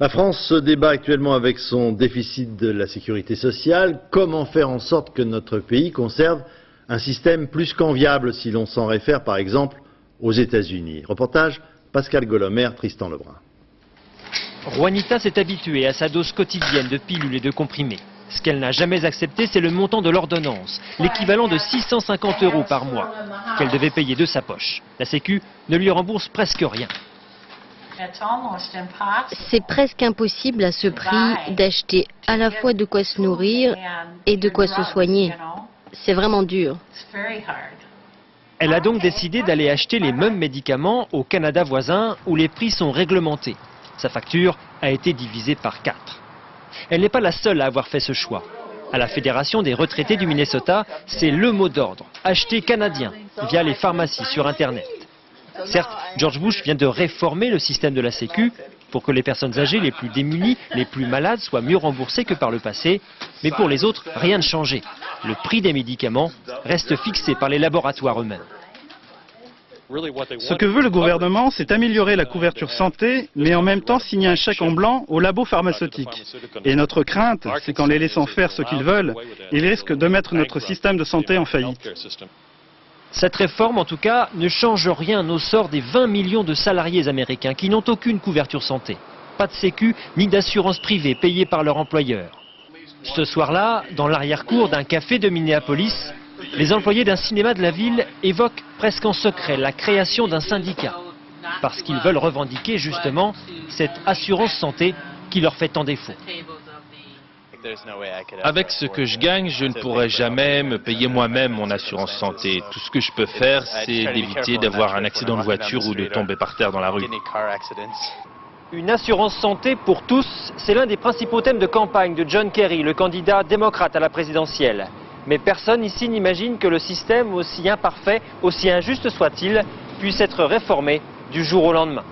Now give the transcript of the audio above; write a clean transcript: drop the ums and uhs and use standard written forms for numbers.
La France se débat actuellement avec son déficit de la sécurité sociale. Comment faire en sorte que notre pays conserve un système plus qu'enviable si l'on s'en réfère par exemple aux États-Unis? Reportage Pascal Golomer, Tristan Lebrun. Juanita s'est habituée à sa dose quotidienne de pilules et de comprimés. Ce qu'elle n'a jamais accepté, c'est le montant de l'ordonnance, l'équivalent de 650 € par mois, qu'elle devait payer de sa poche. La Sécu ne lui rembourse presque rien. C'est presque impossible à ce prix d'acheter à la fois de quoi se nourrir et de quoi se soigner. C'est vraiment dur. Elle a donc décidé d'aller acheter les mêmes médicaments au Canada voisin où les prix sont réglementés. Sa facture a été divisée par 4. Elle n'est pas la seule à avoir fait ce choix. À la Fédération des retraités du Minnesota, c'est le mot d'ordre, acheter canadien via les pharmacies sur Internet. Certes, George Bush vient de réformer le système de la Sécu pour que les personnes âgées les plus démunies, les plus malades soient mieux remboursées que par le passé. Mais pour les autres, rien ne changeait. Le prix des médicaments reste fixé par les laboratoires eux-mêmes. Ce que veut le gouvernement, c'est améliorer la couverture santé, mais en même temps signer un chèque en blanc aux labos pharmaceutiques. Et notre crainte, c'est qu'en les laissant faire ce qu'ils veulent, ils risquent de mettre notre système de santé en faillite. Cette réforme, en tout cas, ne change rien au sort des 20 millions de salariés américains qui n'ont aucune couverture santé. Pas de sécu ni d'assurance privée payée par leur employeur. Ce soir-là, dans l'arrière-cour d'un café de Minneapolis, les employés d'un cinéma de la ville évoquent presque en secret la création d'un syndicat. Parce qu'ils veulent revendiquer justement cette assurance santé qui leur fait tant défaut. Avec ce que je gagne, je ne pourrai jamais me payer moi-même mon assurance santé. Tout ce que je peux faire, c'est d'éviter d'avoir un accident de voiture ou de tomber par terre dans la rue. Une assurance santé pour tous, c'est l'un des principaux thèmes de campagne de John Kerry, le candidat démocrate à la présidentielle. Mais personne ici n'imagine que le système, aussi imparfait, aussi injuste soit-il, puisse être réformé du jour au lendemain.